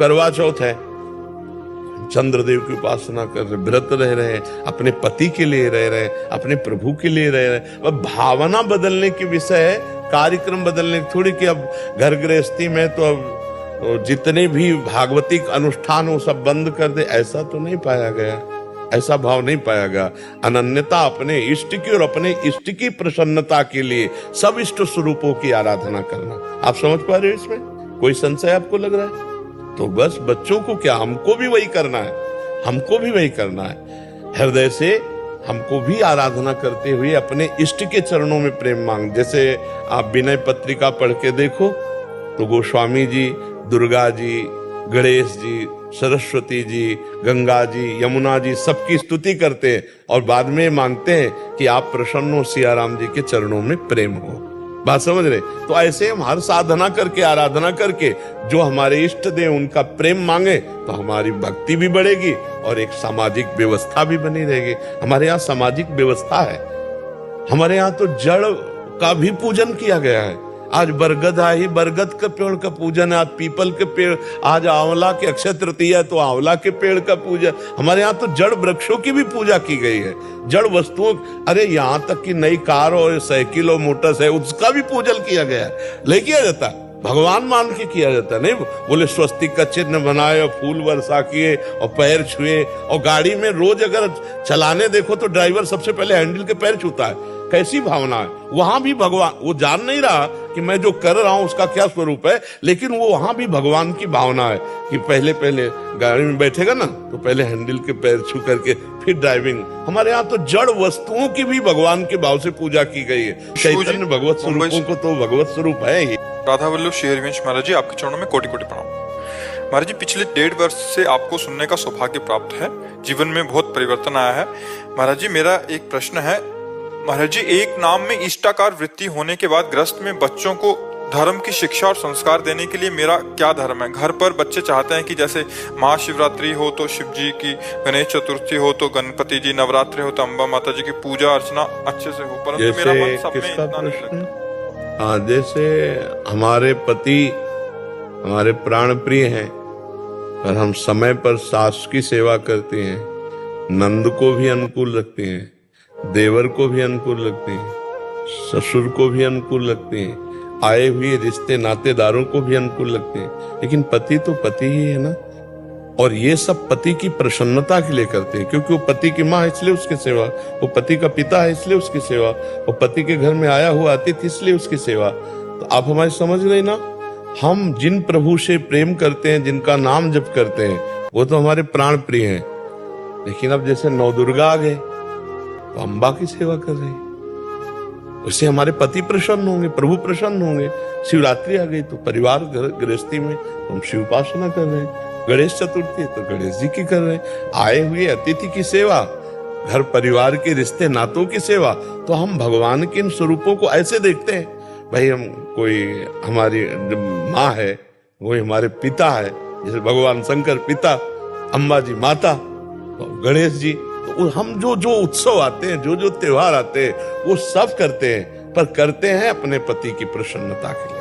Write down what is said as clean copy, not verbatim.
करवा चौथ है, चंद्रदेव की उपासना कर रहे, व्रत रह रहे हैं, अपने पति के लिए रह रहे हैं, अपने प्रभु के लिए रह रहे हैं। अब भावना बदलने की विषय है, कार्यक्रम बदलने थोड़ी कि अब घर गृहस्थी में तो अब जितने भी भागवतिक अनुष्ठान हो सब बंद कर दे, ऐसा तो नहीं पाया गया, ऐसा भाव नहीं पाया गया। अनन्यता अपने इष्ट की और अपने इष्ट की प्रसन्नता के लिए सब इष्ट स्वरूपों की आराधना करना। आप समझ पा रहे हो इसमें कोई संशय आपको लग रहा है? तो बस बच्चों को क्या, हमको भी वही करना है, हमको भी वही करना है। हृदय से हमको भी आराधना करते हुए अपने इष्ट के चरणों में प्रेम मांग। जैसे आप विनय पत्रिका पढ़ के देखो तो गोस्वामी जी दुर्गा जी, गणेश जी, सरस्वती जी, गंगा जी, यमुना जी सबकी स्तुति करते हैं और बाद में मांगते हैं कि आप प्रसन्न हो, सियाराम जी के चरणों में प्रेम हो। बात समझ रहे? तो ऐसे हम हर साधना करके, आराधना करके जो हमारे इष्ट देव उनका प्रेम मांगे तो हमारी भक्ति भी बढ़ेगी और एक सामाजिक व्यवस्था भी बनी रहेगी। हमारे यहाँ सामाजिक व्यवस्था है, हमारे यहाँ तो जड़ का भी पूजन किया गया है। आज बरगद आई, बरगद के पेड़ का पूजन है, आज पीपल के पेड़, आज आंवला के अक्षय तृतीया तो आंवला के पेड़ का पूजन। हमारे यहाँ तो जड़ वृक्षों की भी पूजा की गई है, जड़ वस्तुओं, अरे यहाँ तक कि नई कार और साइकिल और मोटर है उसका भी पूजन किया गया है। ले किया जाता है, भगवान मान के किया जाता है। नहीं बोले स्वस्तिक का चिन्ह बनाए और फूल वर्षा किए और पैर छुए, और गाड़ी में रोज अगर चलाने देखो तो ड्राइवर सबसे पहले हैंडल के पैर छूता है। कैसी भावना है? वहां भी भगवान, वो जान नहीं रहा कि मैं जो कर रहा हूं उसका क्या स्वरूप है, लेकिन वो वहां भी भगवान की भावना है कि पहले पहले गाड़ी में बैठेगा ना तो पहले हैंडल के पैर छू करके फिर ड्राइविंग। हमारे यहाँ तो जड़ वस्तुओं की भी भगवान के भाव से पूजा की गई है। चैतन्य भगवत स्वरूपों को तो भगवत स्वरूप है ही। राधा वल्लभ श्री हरिवंश महाराज जी, आपके चरणों में कोटि कोटि प्रणाम। महाराज जी, पिछले 1.5 वर्ष से आपको सुनने का सौभाग्य प्राप्त है, जीवन में बहुत परिवर्तन आया है। महाराज जी, मेरा एक प्रश्न है। महाराज जी, एक नाम में इष्टाकार वृत्ति होने के बाद गृहस्थ में बच्चों को धर्म की शिक्षा और संस्कार देने के लिए मेरा क्या धर्म है? घर पर बच्चे चाहते हैं कि जैसे महाशिवरात्रि हो तो शिव जी की, गणेश चतुर्थी हो तो गणपति जी, नवरात्रि हो तो अम्बा माता जी की पूजा अर्चना अच्छे से हो, परंतु मेरा मन सब में इतना नहीं लगता। हाँ, जैसे हमारे पति हमारे प्राण प्रिय हैं और हम समय पर सास की सेवा करते हैं, नंद को भी अनुकूल रखते हैं, देवर को भी अनुकूल रखते हैं, ससुर को भी अनुकूल रखते हैं, आए हुए रिश्ते नातेदारों को भी अनुकूल रखते हैं, लेकिन पति तो पति ही है ना। और ये सब पति की प्रसन्नता के लिए करते हैं, क्योंकि वो पति की माँ इसलिए उसकी सेवा, वो पति का पिता है इसलिए उसकी सेवा, वो पति के घर में आया हुआ अतिथि इसलिए उसकी सेवा। तो आप हमारी समझ रहे ना, हम जिन प्रभु से प्रेम करते हैं, जिनका नाम जप करते हैं, वो तो हमारे प्राण प्रिय हैं। लेकिन अब जैसे नवदुर्गा आ गए तो अम्बा की सेवा कर रहे हैं, उससे हमारे पति प्रसन्न होंगे, प्रभु प्रसन्न होंगे। शिवरात्रि आ गई तो परिवार गृहस्थी में तो हम शिव उपासना कर रहे हैं, गणेश चतुर्थी तो गणेश जी की कर रहे हैं, आए हुए अतिथि की सेवा, घर परिवार के रिश्ते नातों की सेवा। तो हम भगवान के इन स्वरूपों को ऐसे देखते हैं, भाई हम कोई हमारी माँ है, वही हमारे पिता है, जैसे भगवान शंकर पिता, अम्बा जी माता, गणेश जी। तो हम जो जो उत्सव आते हैं, जो जो त्योहार आते हैं, वो सब करते हैं, पर करते हैं अपने पति की प्रसन्नता के लिए।